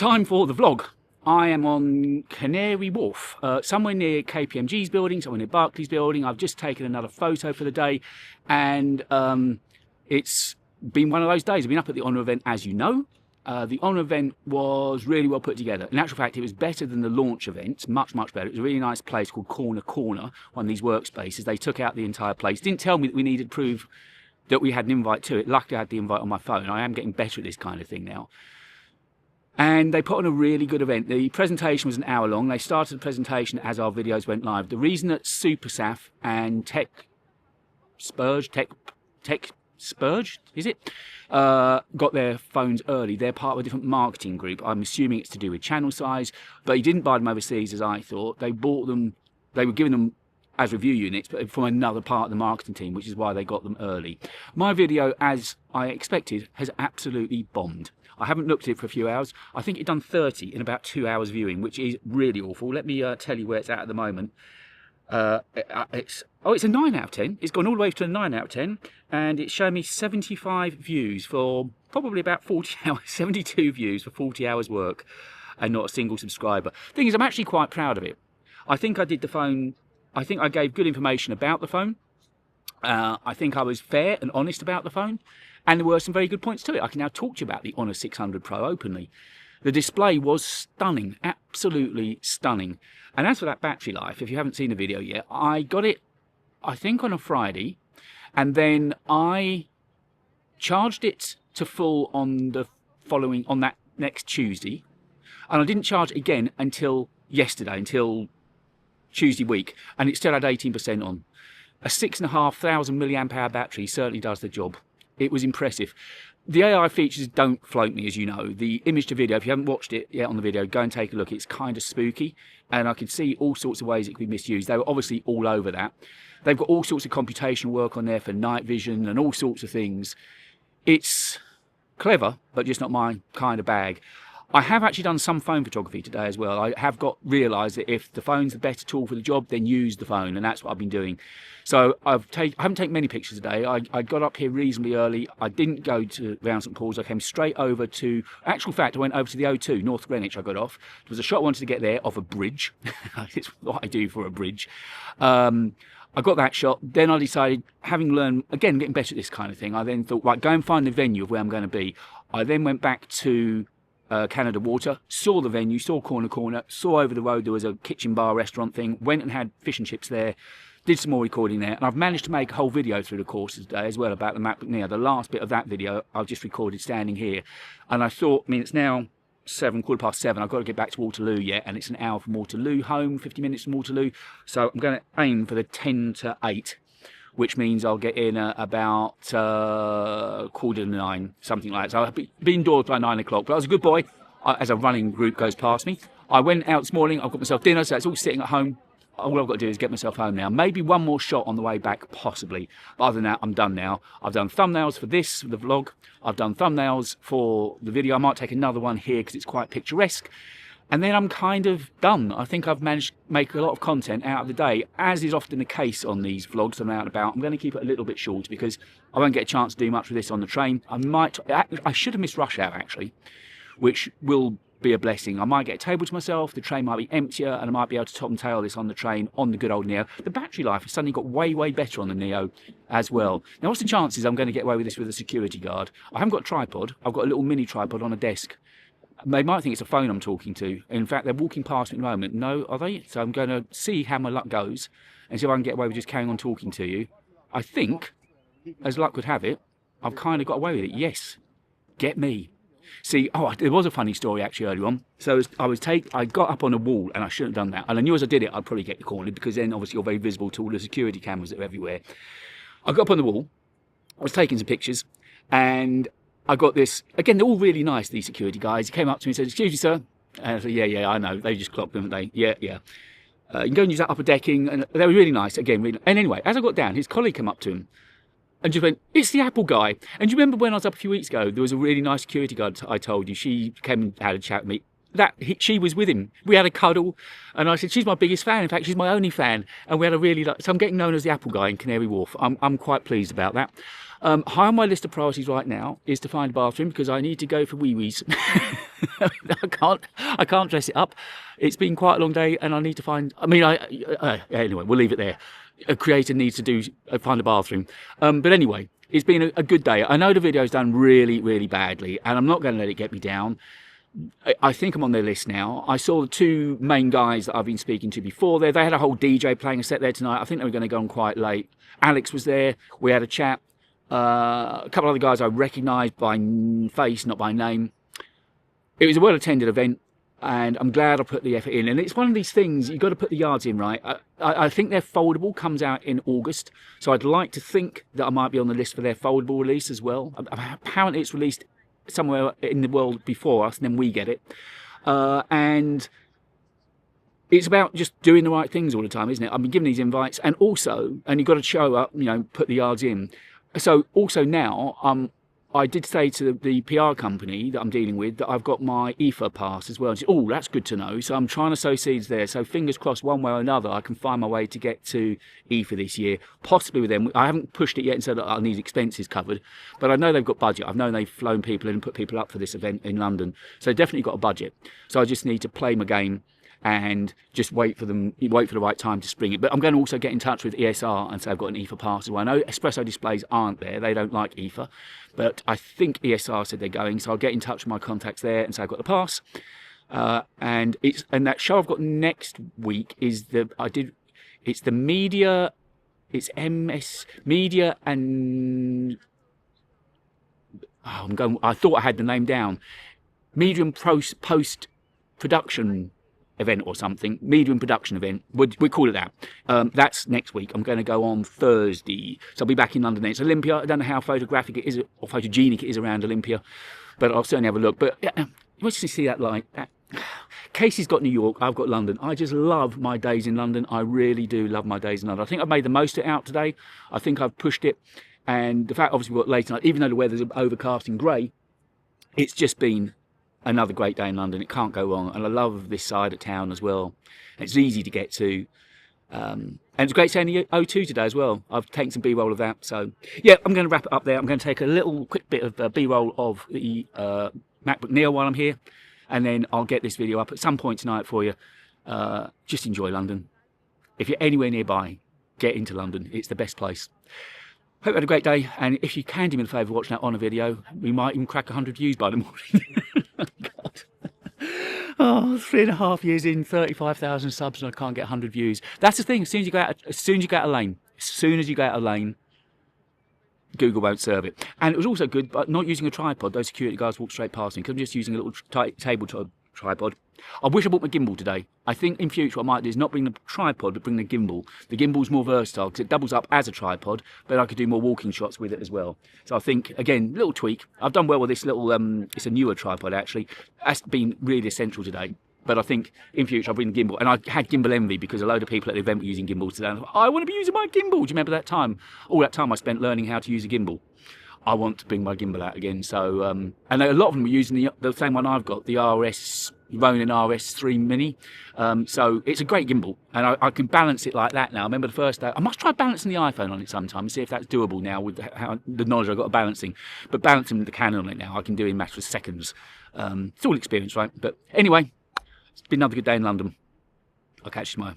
Time for the vlog. I am on Canary Wharf, somewhere near KPMG's building, somewhere near Barclays building. I've just taken another photo for the day, and it's been one of those days. I've been up at the Honour event, as you know. The Honour event was really well put together. In actual fact, it was better than the launch event, much better. It was a really nice place called Corner, one of these workspaces. They took out the entire place. Didn't tell me that we needed proof that we had an invite to it. Luckily, I had the invite on my phone. I am getting better at this kind of thing now. And they put on a really good event. The presentation was an hour long. They started the presentation as our videos went live. The reason that SuperSaf and Tech Spurge, is it? Got their phones early. They're part of a different marketing group. I'm assuming it's to do with channel size, but he didn't buy them overseas as I thought. They bought them, they were giving them as review units, but from another part of the marketing team, which is why they got them early. My video, as I expected, has absolutely bombed. I haven't looked at it for a few hours. I think it done 30 in about 2 hours viewing, which is really awful. Let me tell you where it's at the moment. It's a 9 out of 10. It's gone all the way to a 9 out of 10, and it's showing me 75 views for probably about 40 hours, 72 views for 40 hours work, and not a single subscriber. Thing is, I'm actually quite proud of it. I think I did the phone. I think I gave good information about the phone. I think I was fair and honest about the phone, and there were some very good points to it. I can now talk to you about the Honour 600 Pro openly. The display was stunning, absolutely stunning. And as for that battery life, if you haven't seen the video yet, I got it, I think, on a Friday, and then I charged it to full on that next Tuesday, and I didn't charge it again until yesterday, until Tuesday week, and it still had 18% on. A 6,500 milliamp hour battery certainly does the job. It was impressive. The AI features don't float me, as you know. The image to video, if you haven't watched it yet on the video, go and take a look. It's kind of spooky, and I could see all sorts of ways it could be misused. They were obviously all over that. They've got all sorts of computational work on there for night vision and all sorts of things. It's clever, but just not my kind of bag. I have actually done some phone photography today as well. I have realised that if the phone's the better tool for the job, then use the phone, and that's what I've been doing. So I haven't taken many pictures today. I got up here reasonably early. I didn't go to round St Paul's. I came straight over to, actual fact, I went over to the O2, North Greenwich. I got off. There was a shot I wanted to get there off a bridge. It's what I do for a bridge. I got that shot. Then I decided, having learned, again, getting better at this kind of thing, I then thought, right, go and find the venue of where I'm going to be. I then went back to Canada Water, saw the venue, saw Corner, saw over the road there was a kitchen bar restaurant thing, went and had fish and chips there, did some more recording there, and I've managed to make a whole video through the course of today as well about the MacBook Neo. The last bit of that video I've just recorded standing here, and I thought, I mean, it's now 7:15, I've got to get back to Waterloo yet, and it's an hour from Waterloo home, 50 minutes from Waterloo, so I'm going to aim for the 10 to 8. Which means I'll get in about 8:45, something like that. So I'll be indoors by 9 o'clock. But I was a good boy as a running group goes past me. I went out this morning, I've got myself dinner, so it's all sitting at home. All I've got to do is get myself home now. Maybe one more shot on the way back, possibly. But other than that, I'm done now. I've done thumbnails for this, the vlog. I've done thumbnails for the video. I might take another one here because it's quite picturesque. And then I'm kind of done. I think I've managed to make a lot of content out of the day, as is often the case on these vlogs that I'm out and about. I'm going to keep it a little bit short because I won't get a chance to do much with this on the train. I should have missed rush hour, actually, which will be a blessing. I might get a table to myself, the train might be emptier, and I might be able to top and tail this on the train on the good old Neo. The battery life has suddenly got way better on the Neo as well. Now, what's the chances I'm going to get away with this with a security guard? I haven't got a tripod. I've got a little mini tripod on a desk. They might think it's a phone I'm talking to. In fact, they're walking past me at the moment. No, are they? So I'm going to see how my luck goes and see if I can get away with just carrying on talking to you. I think, as luck would have it, I've kind of got away with it. Yes, get me. See, there was a funny story actually earlier on. So I got up on a wall, and I shouldn't have done that. And I knew as I did it, I'd probably get cornered because then obviously you're very visible to all the security cameras that are everywhere. I got up on the wall, I was taking some pictures, and I got this, again, they're all really nice, these security guys. He came up to me and said, "Excuse me, sir." And I said, yeah, I know. They just clocked them, haven't they? Yeah. You can go and use that upper decking. And they were really nice, again. Really. And anyway, as I got down, his colleague came up to him and just went, "It's the Apple guy." And do you remember when I was up a few weeks ago, there was a really nice security guard I told you. She came and had a chat with me. She was with him. We had a cuddle, and I said, "She's my biggest fan. In fact, she's my only fan." And we had a really, so I'm getting known as the Apple guy in Canary Wharf. I'm quite pleased about that. High on my list of priorities right now is to find a bathroom because I need to go for wee-wees. I can't dress it up. It's been quite a long day and I need to find, anyway, we'll leave it there. A creator needs to find a bathroom. But anyway, it's been a good day. I know the video's done really, really badly and I'm not going to let it get me down. I think I'm on their list now. I saw the two main guys that I've been speaking to before there. They had a whole DJ playing a set there tonight. I think they were going to go on quite late. Alex was there. We had a chat. A couple of other guys I recognised by face, not by name. It was a well-attended event, and I'm glad I put the effort in. And it's one of these things, you've got to put the yards in, right? I think their foldable comes out in August, so I'd like to think that I might be on the list for their foldable release as well. Apparently it's released somewhere in the world before us, and then we get it. And it's about just doing the right things all the time, isn't it? I've been given these invites, and you've got to show up, put the yards in. So also now, I did say to the PR company that I'm dealing with that I've got my EFA pass as well. And she said, oh, that's good to know. So I'm trying to sow seeds there. So fingers crossed, one way or another, I can find my way to get to EFA this year, possibly with them. I haven't pushed it yet and said that I need expenses covered, but I know they've got budget. I've known they've flown people in and put people up for this event in London. So they've definitely got a budget. So I just need to play my game and just wait for the right time to spring it. But I'm going to also get in touch with ESR and say I've got an EFA pass as well. I know Espresso Displays aren't there, they don't like EFA, but I think ESR said they're going, so I'll get in touch with my contacts there and say I've got the pass. And that show I've got next week is it's the media, it's MS Media and I thought I had the name down. Medium post production event or something, medium production event, we call it that. That's next week. I'm going to go on Thursday, so I'll be back in London then. It's Olympia. I don't know how photographic it is or photogenic it is around Olympia, but I'll certainly have a look. But yeah, you want to see that light. Casey's got New York, I've got London. I just love my days in London. I really do love my days in London. I think I've made the most of it out today. I think I've pushed it, and the fact obviously we've got late night, even though the weather's overcast and grey, it's just been another great day in London. It can't go wrong, and I love this side of town as well. It's easy to get to, and it's great seeing the O2 today as well. I've taken some B-roll of that, so yeah, I'm going to wrap it up there. I'm going to take a little quick bit of B-roll of the MacBook Neo while I'm here, and then I'll get this video up at some point tonight for you. Just enjoy London. If you're anywhere nearby, get into London. It's the best place. Hope you had a great day, and if you can do me the favour of watching that on a video, we might even crack 100 views by the morning. God. Oh, 3.5 years in, 35,000 subs, and I can't get 100 views. That's the thing. As soon as you go out of lane, Google won't serve it. And it was also good, but not using a tripod. Those security guards walked straight past me because I'm just using a little tabletop tripod. I wish I bought my gimbal today. I think in future what I might do is not bring the tripod, but bring the gimbal. The gimbal's more versatile because it doubles up as a tripod, but I could do more walking shots with it as well. So I think, again, little tweak. I've done well with this little, it's a newer tripod actually. That's been really essential today. But I think in future I'll bring the gimbal. And I had gimbal envy because a load of people at the event were using gimbals today. And I thought, I want to be using my gimbal. Do you remember that time? All that time I spent learning how to use a gimbal. I want to bring my gimbal out again. So, and a lot of them were using the same one I've got, the Ronin RS3 Mini. So it's a great gimbal, and I can balance it like that now. I remember the first day, I must try balancing the iPhone on it sometime and see if that's doable now with the knowledge I've got of balancing. But balancing the Canon on it now, I can do in a matter of seconds. It's all experience, right? But anyway, it's been another good day in London. I'll catch you tomorrow.